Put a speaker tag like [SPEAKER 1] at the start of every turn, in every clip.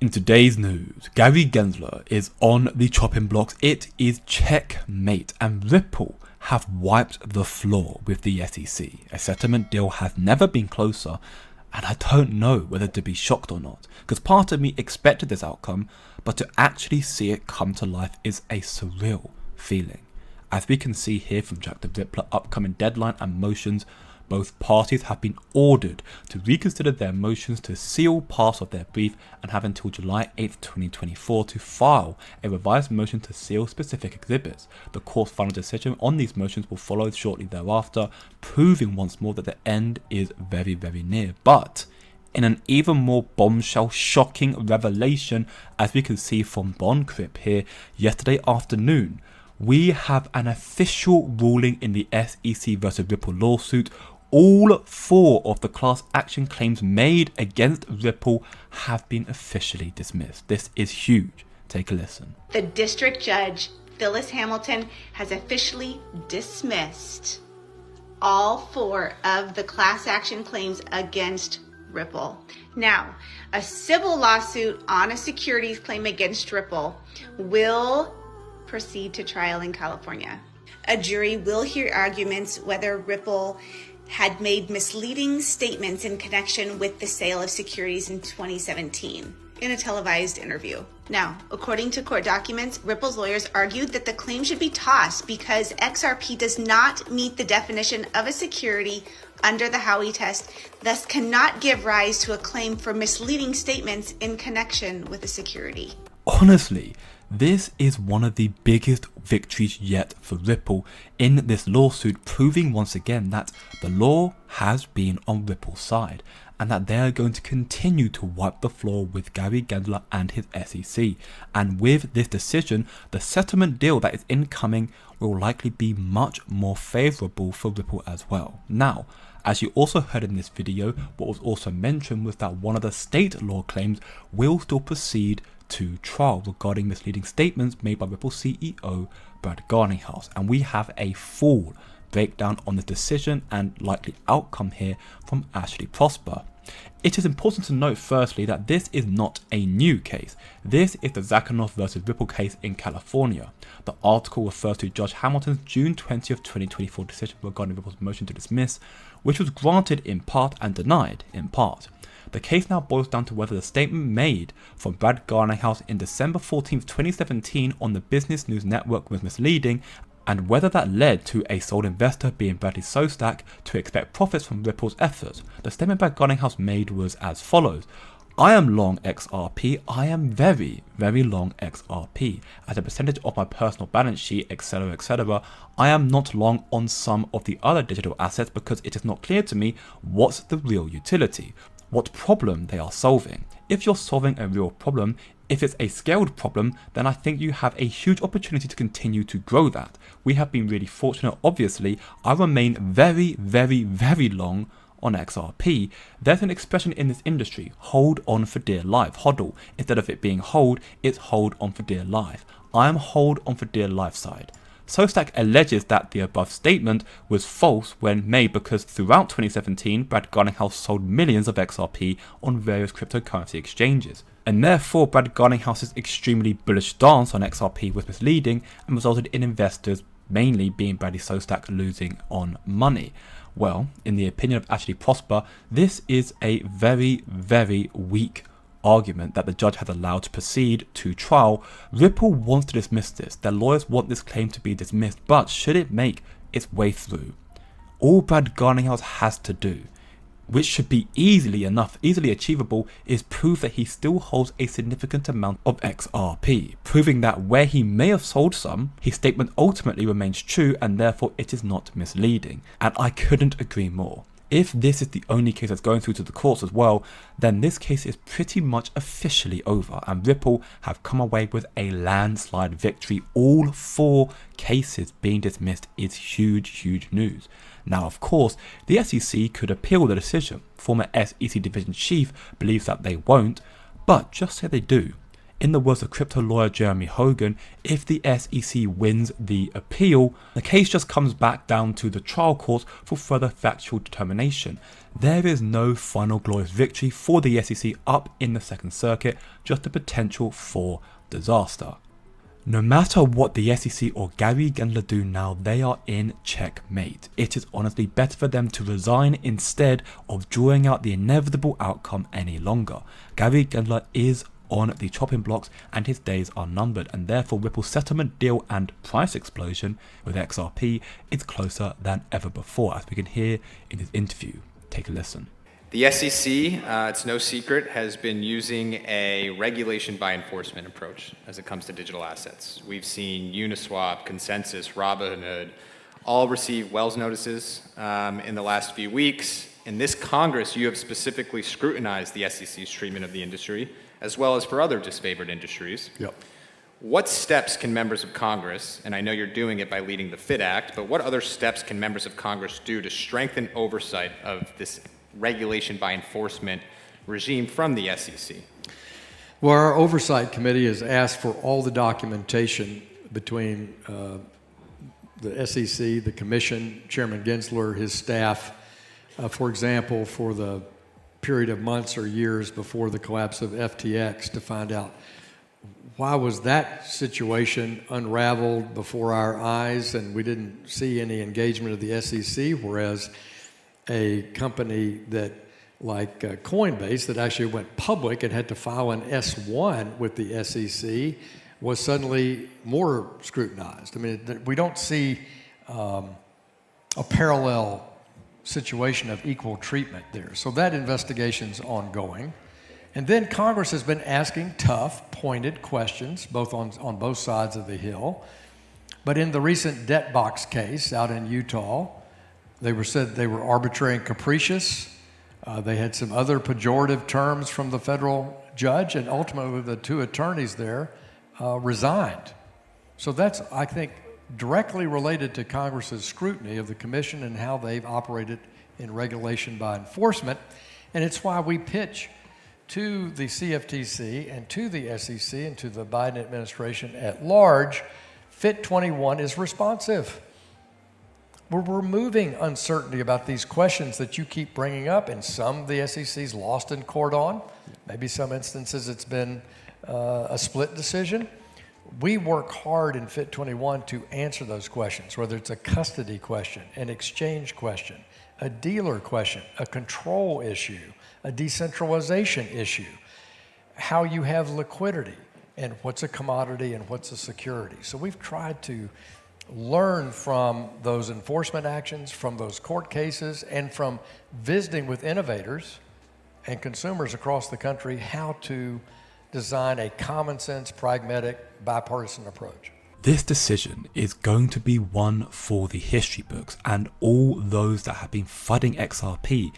[SPEAKER 1] In today's news, Gary Gensler is on the chopping blocks. It is checkmate, and Ripple have wiped the floor with the SEC. A settlement deal has never been closer, and I don't know whether to be shocked or not, because part of me expected this outcome, but to actually see it come to life is a surreal feeling. As we can see here from Jack the Rippler upcoming deadline and motions, both parties have been ordered to reconsider their motions to seal parts of their brief and have until July 8, 2024 to file a revised motion to seal specific exhibits. The court's final decision on these motions will follow shortly thereafter, proving once more that the end is very, very near. But in an even more bombshell, shocking revelation, as we can see from BondCrypt here yesterday afternoon, we have an official ruling in the SEC versus Ripple lawsuit. All 4 of the class action claims made against Ripple have been officially dismissed. This is huge. Take a listen.
[SPEAKER 2] The district judge, Phyllis Hamilton, has officially dismissed all 4 of the class action claims against Ripple. Now, a civil lawsuit on a securities claim against Ripple will proceed to trial in California. A jury will hear arguments whether Ripple had made misleading statements in connection with the sale of securities in 2017 in a televised interview. Now, according to court documents, Ripple's lawyers argued that the claim should be tossed because XRP does not meet the definition of a security under the Howey test, thus cannot give rise to a claim for misleading statements in connection with a security.
[SPEAKER 1] Honestly, this is one of the biggest victories yet for Ripple in this lawsuit, proving once again that the law has been on Ripple's side and that they are going to continue to wipe the floor with Gary Gensler and his SEC. And with this decision, the settlement deal that is incoming will likely be much more favourable for Ripple as well. Now, as you also heard in this video, what was also mentioned was that one of the state law claims will still proceed to trial regarding misleading statements made by Ripple CEO Brad Garlinghouse, and we have a full breakdown on the decision and likely outcome here from Ashley Prosper. It is important to note firstly that this is not a new case. This is the Zakhanov versus Ripple case in California. The article refers to Judge Hamilton's June 20th, 2024 decision regarding Ripple's motion to dismiss, which was granted in part and denied in part. The case now boils down to whether the statement made from Brad Garlinghouse in December 14, 2017 on the Business News Network was misleading, and whether that led to a sole investor, being Bradley Sostak, to expect profits from Ripple's efforts. The statement Brad Garlinghouse made was as follows: I am long XRP, I am very, very long XRP. As a percentage of my personal balance sheet, etc, etc, I am not long on some of the other digital assets because it is not clear to me what's the real utility, what problem they are solving. If you're solving a real problem, if it's a scaled problem, then I think you have a huge opportunity to continue to grow that. We have been really fortunate, obviously. I remain very, very, very long on XRP. There's an expression in this industry, hold on for dear life, hodl. Instead of it being hold, it's hold on for dear life. I am hold on for dear life side. Sostak alleges that the above statement was false when made because throughout 2017, Brad Garlinghouse sold millions of XRP on various cryptocurrency exchanges. And therefore, Brad Garlinghouse's extremely bullish stance on XRP was misleading and resulted in investors, mainly being Bradley Sostak, losing on money. Well, in the opinion of Ashley Prosper, this is a very, very weak argument that the judge has allowed to proceed to trial. Ripple wants to dismiss this. Their lawyers want this claim to be dismissed, but should it make its way through, all Brad Garlinghouse has to do, which should be easily achievable, is prove that he still holds a significant amount of XRP, proving that where he may have sold some, his statement ultimately remains true and therefore it is not misleading. And I couldn't agree more. If this is the only case that's going through to the courts as well, then this case is pretty much officially over and Ripple have come away with a landslide victory. All 4 cases being dismissed is huge, huge news. Now, of course, the SEC could appeal the decision. Former SEC division chief believes that they won't, but just say they do. In the words of crypto lawyer Jeremy Hogan, if the SEC wins the appeal, the case just comes back down to the trial court for further factual determination. There is no final glorious victory for the SEC up in the Second Circuit, just a potential for disaster. No matter what the SEC or Gary Gensler do now, they are in checkmate. It is honestly better for them to resign instead of drawing out the inevitable outcome any longer. Gary Gensler is on the chopping blocks and his days are numbered, and therefore Ripple's settlement deal and price explosion with XRP is closer than ever before, as we can hear in his interview. Take a listen.
[SPEAKER 3] The SEC, it's no secret, has been using a regulation by enforcement approach as it comes to digital assets. We've seen Uniswap, Consensus, Robinhood all receive Wells notices in the last few weeks. In this Congress, you have specifically scrutinized the SEC's treatment of the industry, as well as for other disfavored industries.
[SPEAKER 4] Yep.
[SPEAKER 3] What steps can members of Congress, and I know you're doing it by leading the FIT Act, but what other steps can members of Congress do to strengthen oversight of this regulation by enforcement regime from the SEC?
[SPEAKER 4] Well, our oversight committee has asked for all the documentation between the SEC, the commission, Chairman Gensler, his staff, for example, for the period of months or years before the collapse of FTX, to find out why was that situation unraveled before our eyes and we didn't see any engagement of the SEC, whereas a company that like Coinbase that actually went public and had to file an S-1 with the SEC was suddenly more scrutinized. I mean, we don't see a parallel situation of equal treatment there. So that investigation's ongoing. And then Congress has been asking tough, pointed questions, both on both sides of the hill. But in the recent debt box case out in Utah, they said they were arbitrary and capricious. They had some other pejorative terms from the federal judge, and ultimately the two attorneys there resigned. So that's, I think, directly related to Congress's scrutiny of the commission and how they've operated in regulation by enforcement. And it's why we pitch to the CFTC and to the SEC and to the Biden administration at large, FIT 21 is responsive. We're removing uncertainty about these questions that you keep bringing up, and some the SEC's lost in court on. Maybe some instances it's been a split decision. We work hard in FIT 21 to answer those questions, whether it's a custody question, an exchange question, a dealer question, a control issue, a decentralization issue, how you have liquidity, and what's a commodity and what's a security. So we've tried to learn from those enforcement actions, from those court cases, and from visiting with innovators and consumers across the country how to design a common sense, pragmatic, bipartisan approach.
[SPEAKER 1] This decision is going to be one for the history books, and all those that have been fighting XRP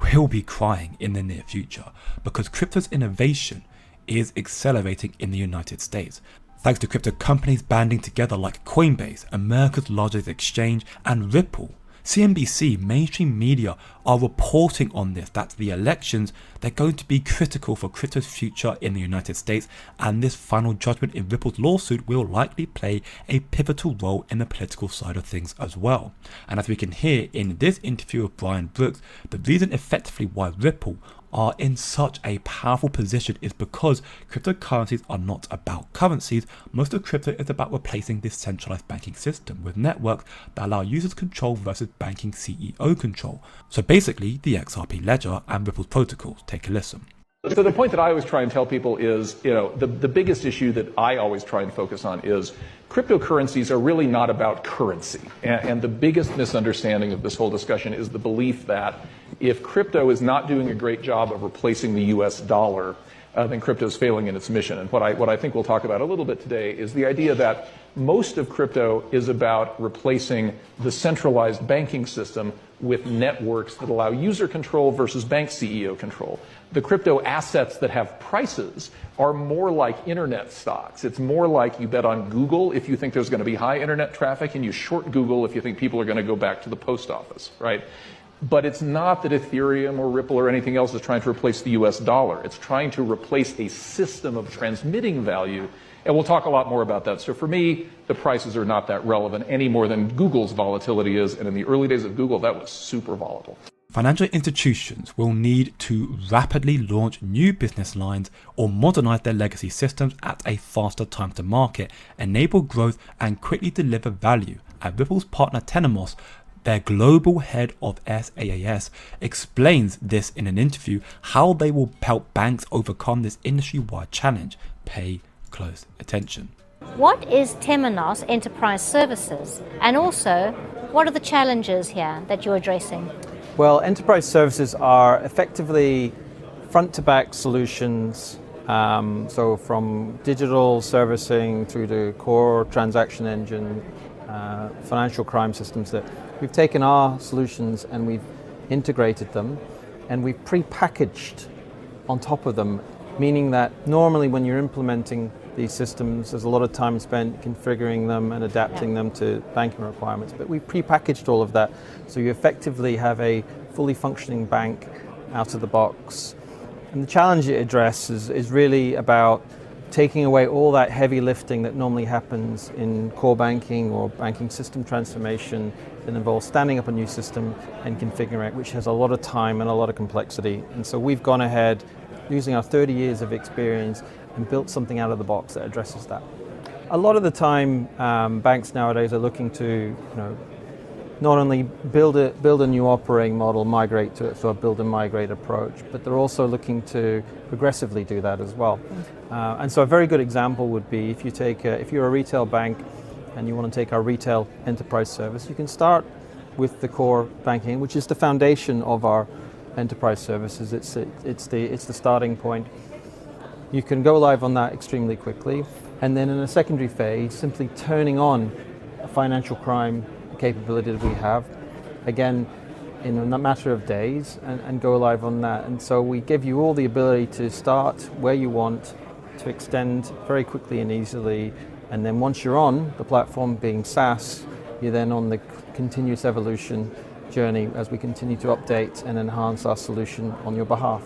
[SPEAKER 1] will be crying in the near future, because crypto's innovation is accelerating in the United States. Thanks to crypto companies banding together like Coinbase, America's largest exchange, and Ripple. CNBC, mainstream media are reporting on this, that the elections, they're going to be critical for crypto's future in the United States, and this final judgment in Ripple's lawsuit will likely play a pivotal role in the political side of things as well. And as we can hear in this interview with Brian Brooks, the reason effectively why Ripple are in such a powerful position is because cryptocurrencies are not about currencies. Most of crypto is about replacing this centralized banking system with networks that allow users control versus banking CEO control. So basically the XRP ledger and Ripple's protocols. Take a listen.
[SPEAKER 5] So the point that I always try and tell people is, the biggest issue that I always try and focus on is cryptocurrencies are really not about currency. And the biggest misunderstanding of this whole discussion is the belief that if crypto is not doing a great job of replacing the US dollar, then crypto is failing in its mission. And what I think we'll talk about a little bit today is the idea that most of crypto is about replacing the centralized banking system with networks that allow user control versus bank CEO control. The crypto assets that have prices are more like internet stocks. It's more like you bet on Google if you think there's going to be high internet traffic, and you short Google if you think people are going to go back to the post office, right? But it's not that Ethereum or Ripple or anything else is trying to replace the US dollar. It's trying to replace a system of transmitting value. And we'll talk a lot more about that. So for me, the prices are not that relevant any more than Google's volatility is. And in the early days of Google, that was super volatile.
[SPEAKER 1] Financial institutions will need to rapidly launch new business lines or modernize their legacy systems at a faster time to market, enable growth, and quickly deliver value. At Ripple's partner Tenomos, their global head of SaaS explains this in an interview, how they will help banks overcome this industry-wide challenge. Pay close attention.
[SPEAKER 6] What is Temenos Enterprise Services? And also, what are the challenges here that you're addressing?
[SPEAKER 7] Well, enterprise services are effectively front-to-back solutions, so from digital servicing through to core transaction engine, financial crime systems, that we've taken our solutions and we've integrated them and we've pre-packaged on top of them, meaning that normally when you're implementing these systems, there's a lot of time spent configuring them and adapting them to banking requirements, but we've pre-packaged all of that, so you effectively have a fully functioning bank out of the box. And the challenge it addresses is really about taking away all that heavy lifting that normally happens in core banking or banking system transformation that involves standing up a new system and configuring it, which has a lot of time and a lot of complexity. And so we've gone ahead, using our 30 years of experience, and built something out of the box that addresses that. A lot of the time, banks nowadays are looking to, not only build a new operating model, migrate to it, so a build and migrate approach, but they're also looking to progressively do that as well. And so a very good example would be if you're a retail bank and you want to take our retail enterprise service, you can start with the core banking, which is the foundation of our enterprise services. It's the starting point. You can go live on that extremely quickly, and then in a secondary phase, simply turning on a financial crime capability that we have, again, in a matter of days, and go live on that. And so we give you all the ability to start where you want, to extend very quickly and easily, and then once you're on the platform being SaaS, you're then on the continuous evolution journey as we continue to update and enhance our solution on your behalf.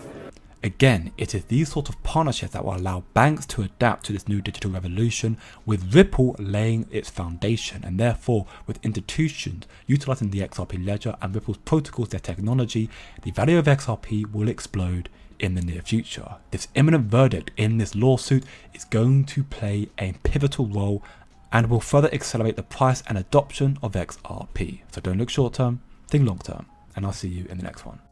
[SPEAKER 1] Again, it is these sort of partnerships that will allow banks to adapt to this new digital revolution, with Ripple laying its foundation, and therefore with institutions utilizing the XRP ledger and Ripple's protocols, their technology, the value of XRP will explode in the near future. This imminent verdict in this lawsuit is going to play a pivotal role and will further accelerate the price and adoption of XRP. So don't look short term, think long term, and I'll see you in the next one.